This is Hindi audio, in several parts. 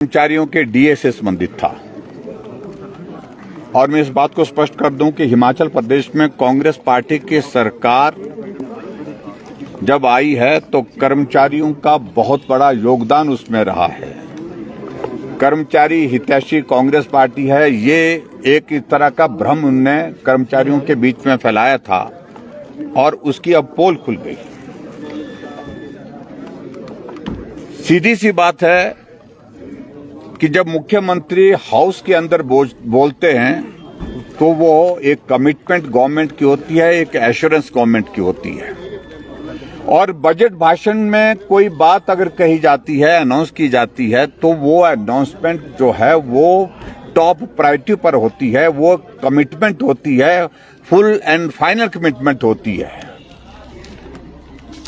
कर्मचारियों के डीए से संबंधित था। और मैं इस बात को स्पष्ट कर दूं कि हिमाचल प्रदेश में कांग्रेस पार्टी की सरकार जब आई है तो कर्मचारियों का बहुत बड़ा योगदान उसमें रहा है। कर्मचारी हितैषी कांग्रेस पार्टी है, ये एक तरह का भ्रम उनने कर्मचारियों के बीच में फैलाया था और उसकी अब पोल खुल गई। सीधी सी बात है कि जब मुख्यमंत्री हाउस के अंदर बोलते हैं तो वो एक कमिटमेंट गवर्नमेंट की होती है, एक एश्योरेंस गवर्नमेंट की होती है। और बजट भाषण में कोई बात अगर कही जाती है, अनाउंस की जाती है, तो वो अनाउंसमेंट जो है वो टॉप प्रायोरिटी पर होती है, वो कमिटमेंट होती है, फुल एंड फाइनल कमिटमेंट होती है।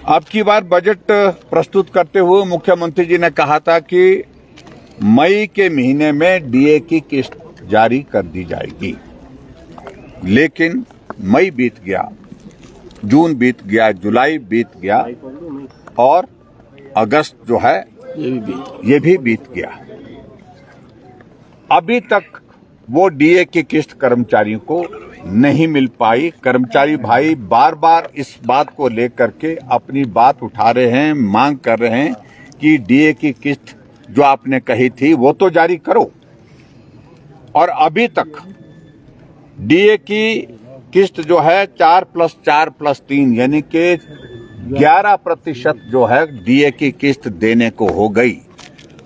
अब की बार बजट प्रस्तुत करते हुए मुख्यमंत्री जी ने कहा था कि मई के महीने में डीए की किस्त जारी कर दी जाएगी, लेकिन मई बीत गया, जून बीत गया, जुलाई बीत गया और अगस्त जो है ये भी बीत गया। अभी तक वो डीए की किस्त कर्मचारियों को नहीं मिल पाई। कर्मचारी भाई बार बार इस बात को लेकर के अपनी बात उठा रहे हैं, मांग कर रहे हैं कि डीए की किस्त जो आपने कही थी वो तो जारी करो। और अभी तक डीए की किस्त जो है 4+4+3 यानी कि 11% जो है डीए की किस्त देने को हो गई।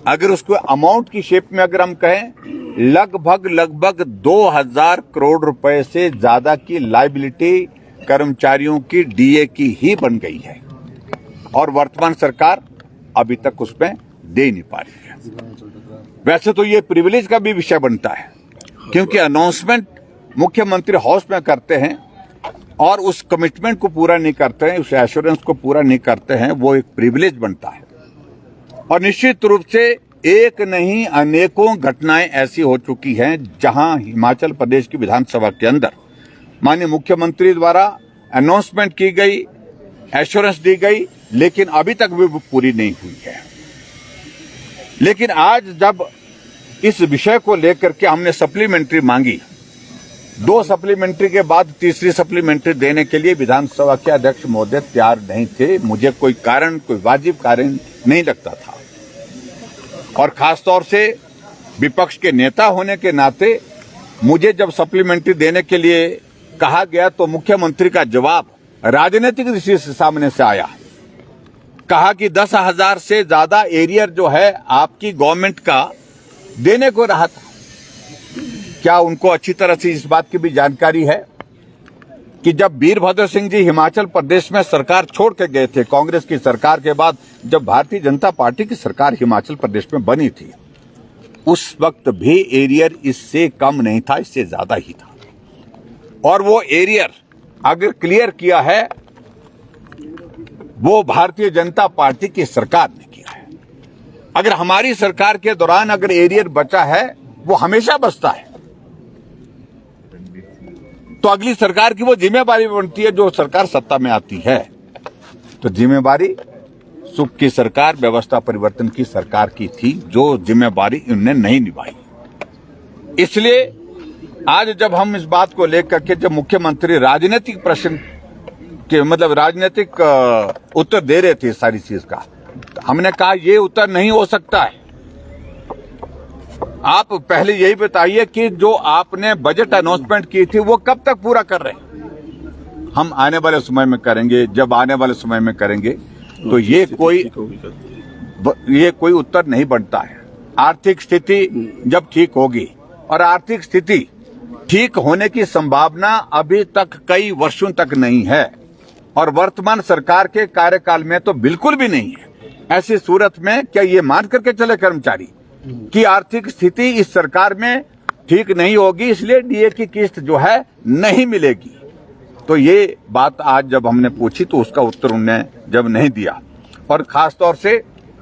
अगर उसको अमाउंट की शेप में अगर हम कहें, लगभग 2000 करोड़ रुपए से ज्यादा की लायबिलिटी कर्मचारियों की डीए की ही बन गई है और वर्तमान सरकार अभी तक उसमें दे नहीं पा रही है। वैसे तो ये प्रिविलेज का भी विषय बनता है, क्योंकि अनाउंसमेंट मुख्यमंत्री हाउस में करते हैं और उस कमिटमेंट को पूरा नहीं करते हैं, उस एश्योरेंस को पूरा नहीं करते हैं, वो एक प्रिविलेज बनता है। और निश्चित रूप से एक नहीं अनेकों घटनाएं ऐसी हो चुकी हैं जहां हिमाचल प्रदेश की विधानसभा के अंदर माननीय मुख्यमंत्री द्वारा अनाउंसमेंट की गई, एश्योरेंस दी गई, लेकिन अभी तक भी वो पूरी नहीं हुई है। लेकिन आज जब इस विषय को लेकर के हमने सप्लीमेंट्री मांगी, 2 सप्लीमेंट्री के बाद तीसरी सप्लीमेंट्री देने के लिए विधानसभा के अध्यक्ष महोदय तैयार नहीं थे। मुझे कोई वाजिब कारण नहीं लगता था और खासतौर से विपक्ष के नेता होने के नाते मुझे जब सप्लीमेंट्री देने के लिए कहा गया तो मुख्यमंत्री का जवाब राजनीतिक दृष्टि से सामने से आया। कहा कि 10,000 से ज्यादा एरियर जो है आपकी गवर्नमेंट का देने को रहा था। क्या उनको अच्छी तरह से इस बात की भी जानकारी है कि जब वीरभद्र सिंह जी हिमाचल प्रदेश में सरकार छोड़ के गए थे, कांग्रेस की सरकार के बाद जब भारतीय जनता पार्टी की सरकार हिमाचल प्रदेश में बनी थी, उस वक्त भी एरियर इससे कम नहीं था, इससे ज्यादा ही था। और वो एरियर अगर क्लियर किया है वो भारतीय जनता पार्टी की सरकार ने किया है। अगर हमारी सरकार के दौरान अगर एरियर बचा है, वो हमेशा बचता है, तो अगली सरकार की वो जिम्मेवारी बनती है जो सरकार सत्ता में आती है। तो जिम्मेवारी सुख की सरकार, व्यवस्था परिवर्तन की सरकार की थी, जो जिम्मेवारी इन्होंने नहीं निभाई। इसलिए आज जब हम इस बात को लेकर के जब मुख्यमंत्री राजनीतिक प्रश्न के राजनीतिक उत्तर दे रहे थे सारी चीज का, तो हमने कहा ये उत्तर नहीं हो सकता है। आप पहले यही बताइए कि जो आपने बजट अनाउंसमेंट की थी वो कब तक पूरा कर रहे हैं। हम आने वाले समय में करेंगे, जब आने वाले समय में करेंगे, तो ये कोई उत्तर नहीं बनता है। आर्थिक स्थिति जब ठीक होगी, और आर्थिक स्थिति ठीक होने की संभावना अभी तक कई वर्षों तक नहीं है और वर्तमान सरकार के कार्यकाल में तो बिल्कुल भी नहीं है। ऐसी सूरत में क्या ये मान करके चले कर्मचारी कि आर्थिक स्थिति इस सरकार में ठीक नहीं होगी, इसलिए डीए की किस्त जो है नहीं मिलेगी? तो ये बात आज जब हमने पूछी तो उसका उत्तर उन्होंने जब नहीं दिया, और खासतौर से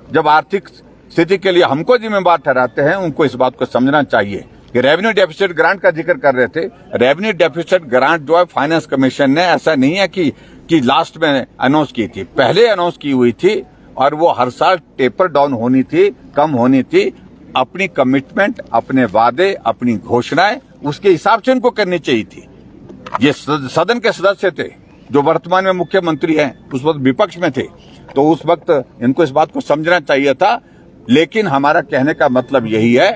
जब आर्थिक स्थिति के लिए हमको जिम्मेवार ठहराते हैं, उनको इस बात को समझना चाहिए कि रेवेन्यू डेफिसिट ग्रांट का जिक्र कर रहे थे। रेवेन्यू डेफिसिट ग्रांट जो है फाइनेंस कमीशन ने, ऐसा नहीं है कि लास्ट में अनाउंस की थी, पहले अनाउंस की हुई थी और वो हर साल टेपर डाउन होनी थी, कम होनी थी। अपनी कमिटमेंट, अपने वादे, अपनी घोषणाएं उसके हिसाब से इनको करनी चाहिए थी। ये सदन के सदस्य थे जो वर्तमान में मुख्यमंत्री हैं, उस वक्त विपक्ष में थे, तो उस वक्त इनको इस बात को समझना चाहिए था। लेकिन हमारा कहने का मतलब यही है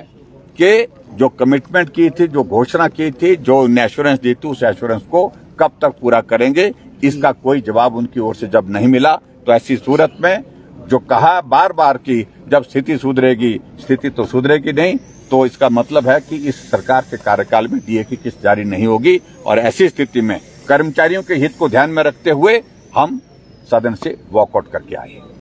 कि जो कमिटमेंट की थी, जो घोषणा की थी, जो एश्योरेंस दी थी, उस एश्योरेंस को कब तक पूरा करेंगे, इसका कोई जवाब उनकी ओर से जब नहीं मिला, तो ऐसी सूरत में जो कहा बार बार कि जब स्थिति सुधरेगी, स्थिति तो सुधरेगी नहीं, तो इसका मतलब है कि इस सरकार के कार्यकाल में डीए की किस्त जारी नहीं होगी। और ऐसी स्थिति में कर्मचारियों के हित को ध्यान में रखते हुए हम सदन से वॉकआउट करके आए।